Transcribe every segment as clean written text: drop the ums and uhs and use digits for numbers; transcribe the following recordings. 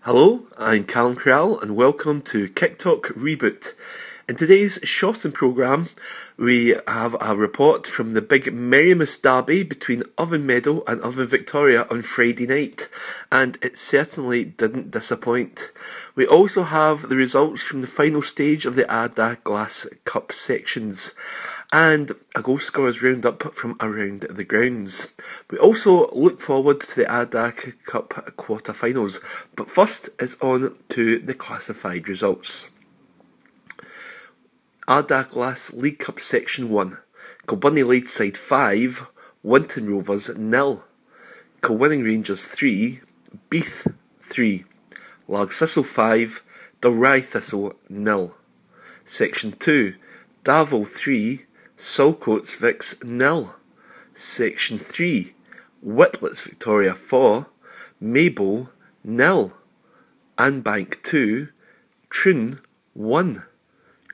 Hello, I'm Calum Corral and welcome to Kicktalk Reboot. In today's shortened programme, we have a report from the big Marymass derby between Irvine Meadow and Irvine Victoria on Friday night, and it certainly didn't disappoint. We also have the results from the final stage of the Ardagh Glass Cup sections, and a goal scorers roundup from around the grounds. We also look forward to the Ardagh Cup quarter-finals, but first it's on to the classified results. Ardagh Glass League Cup Section 1, Kilbunny Ladeside 5, Winton Rovers 0, Kilwinning Rangers 3, Beath 3, Largthistle 5, Dalry Thistle 0. Section 2, Davil 3, Saltcoats Vics 0. Section 3, Whitlets Victoria 4, Maybole 0, Anbank 2, Troon 1,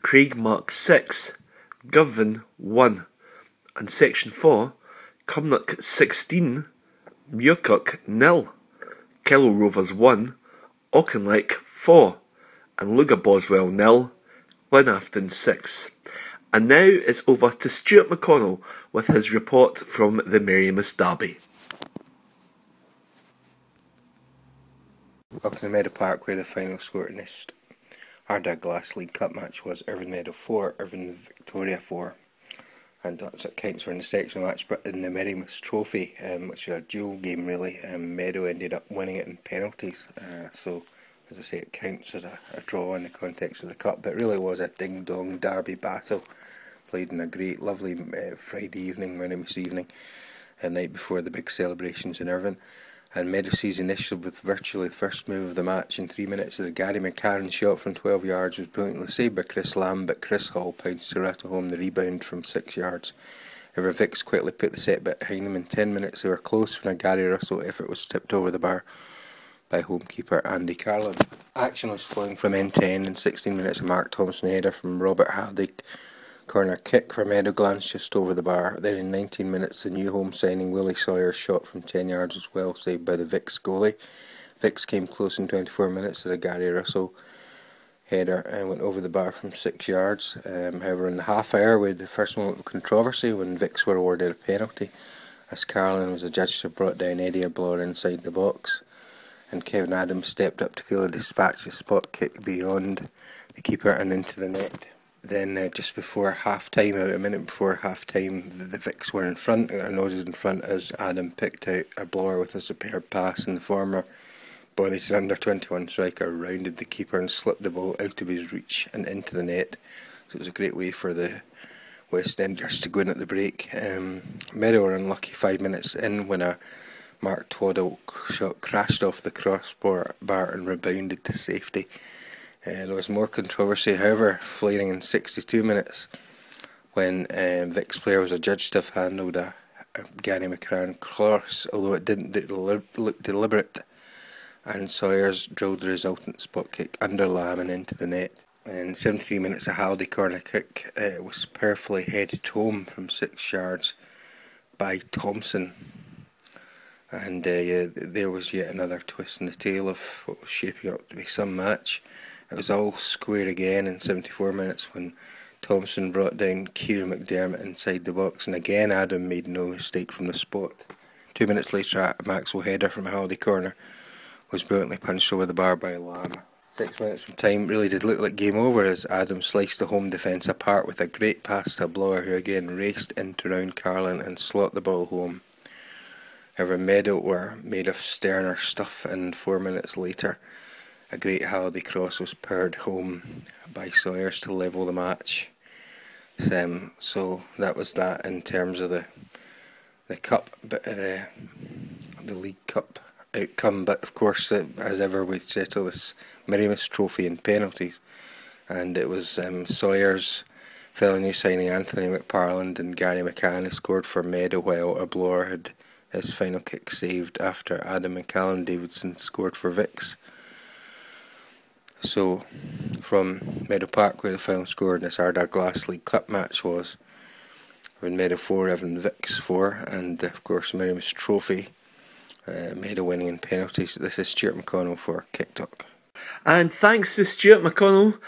Craigmark 6, Govan 1, and Section 4, Cumnock 16, Muirkirk 0, Kello Rovers 1, Auchinleck 4, and Luga Boswell 0, Glenafton 6. And now it's over to Stewart McConnell with his report from the Marymass derby. Welcome to Meadow Park, where the final score in this Ardagh Glass League Cup match was Irvine Meadow 4, Irvine Victoria 4. And that's what counts for in the sectional match. But in the Marymass Trophy, which is a dual game really, Meadow ended up winning it in penalties. So, as I say, it counts as a draw in the context of the cup. But it really was a ding-dong derby battle, played in a great, lovely Friday evening, Marymass evening, the night before the big celebrations in Irvine. And Meadow sees the initiative with virtually the first move of the match in 3 minutes as a Gary McCann shot from 12 yards was brilliantly saved by Chris Lamb, but Chris Hall pounced to rattle home the rebound from 6 yards. However, Vicks quickly put the set bit behind them. In 10 minutes they were close when a Gary Russell effort was tipped over the bar by homekeeper Andy Carlin. Action was flowing from end to end. In 16 minutes a Mark Thompson header from Robert Haddick, corner kick for Meadow glanced just over the bar. Then in 19 minutes the new home signing Willie Sawyer's shot from 10 yards was well saved by the Vicks goalie. Vicks came close in 24 minutes as a Gary Russell header and went over the bar from 6 yards. However, in the half hour we had the first moment of controversy when Vicks were awarded a penalty, as Carlin was adjudged to have brought down Eddie Ablour inside the box, and Kevin Adams stepped up to cool a dispatch a spot kick beyond the keeper and into the net. Then just before half-time, about a minute before half-time, the Vicks were in front, their noses in front, as Adam picked out a blower with a superb pass, and the former Bonnie's under-21 striker rounded the keeper and slipped the ball out of his reach and into the net. So it was a great way for the West Enders to go in at the break. Meadow were unlucky 5 minutes in when a Mark Twaddle shot crashed off the crossbar and rebounded to safety. There was more controversy, however, flaring in 62 minutes when Vic's player was adjudged to have handled a Gary McCann cross, although it didn't look deliberate, and Sawyers drilled the resultant spot kick under Lamb and into the net. In 73 minutes a Halliday corner kick was powerfully headed home from 6 yards by Thompson. And there was yet another twist in the tail of what was shaping up to be some match. It was all square again in 74 minutes when Thompson brought down Kieran McDermott inside the box, and again Adam made no mistake from the spot. 2 minutes later a Maxwell header from a Halliday corner was brilliantly punched over the bar by Lamb. 6 minutes from time really did look like game over as Adam sliced the home defence apart with a great pass to Blower, who again raced into round Carlin and slot the ball home. However, Meadow were made of sterner stuff, and 4 minutes later a great Halliday cross was powered home by Sawyers to level the match. So that was that in terms of the cup, but the League Cup outcome. But of course, as ever, we settle this Marymass Trophy in penalties, and it was Sawyers, fellow new signing Anthony McParland and Gary McCann who scored for Meadow, while Ablour had his final kick saved after Adam and Calum Davidson scored for Vicks. So, from Meadow Park, where the final score in this Ardagh Glass League Cup match was, Irvine Meadow 4, Irvine Vicks 4, and of course Marymass Trophy Meadow winning in penalties. This is Stewart McConnell for Kicktalk. And thanks to Stewart McConnell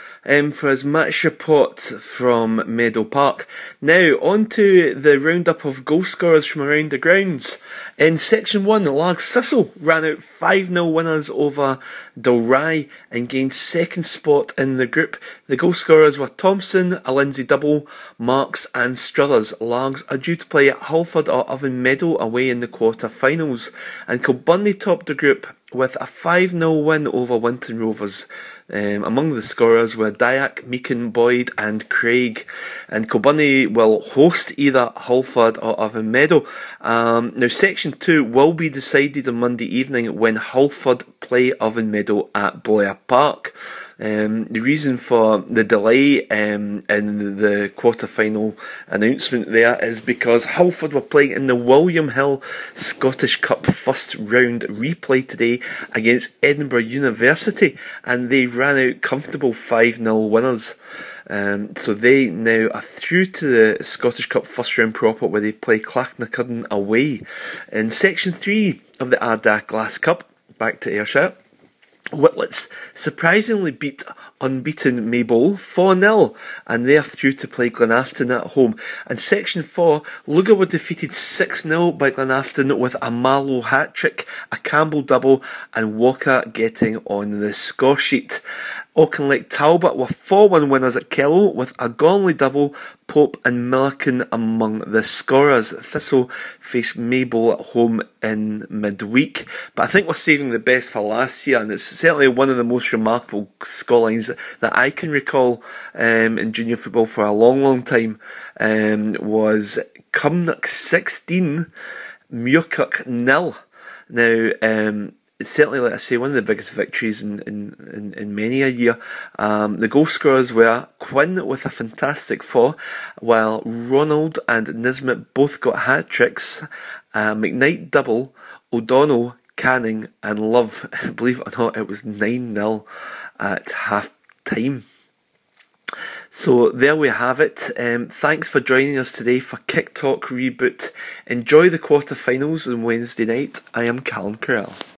for his match report from Meadow Park. Now, on to the roundup of goal scorers from around the grounds. In Section 1, Ardagh Thistle ran out 5-0 winners over Dalry and gained second spot in the group. The goal scorers were Thompson, a Lindsay double, Marks and Struthers. Largs are due to play at Halford or Irvine Meadow away in the quarter-finals. And Kilbunny topped the group with a 5-0 win over Winton Rovers. Among the scorers were Dyack, Meakin, Boyd and Craig. And Kilbunny will host either Halford or Irvine Meadow. Now Section 2 will be decided on Monday evening when Halford play Irvine Meadow at Blair Park. The reason for the delay in the quarter-final announcement there is because Halford were playing in the William Hill Scottish Cup first round replay today against Edinburgh University, and they ran out comfortable 5-0 winners. So they now are through to the Scottish Cup first round proper, where they play Clachnacudden away. In Section 3 of the Ardagh Glass Cup, back to Ayrshire, Whitlets surprisingly beat unbeaten Maybole 4-0, and they are through to play Glenafton at home. And Section 4, Luga were defeated 6-0 by Glenafton with a Marlow hat-trick, a Campbell double and Walker getting on the score sheet. Auchinleck Talbot were 4-1 winners at Kello with a Gonley double, Pope and Milliken among the scorers. Thistle faced Maybole at home in midweek, but I think we're saving the best for last year, and it's certainly one of the most remarkable scorelines that I can recall in junior football for a long time. Was Cumnock 16, Muirkirk 0. Now, it's certainly, like I say, one of the biggest victories in many a year. The goal scorers were Quinn with a fantastic 4, while Ronald and Nismet both got hat-tricks. McKnight double, O'Donnell, Canning and Love. Believe it or not, it was 9-0 at half-time. So there we have it. Thanks for joining us today for Kicktalk Reboot. Enjoy the quarter-finals on Wednesday night. I am Calum Corral.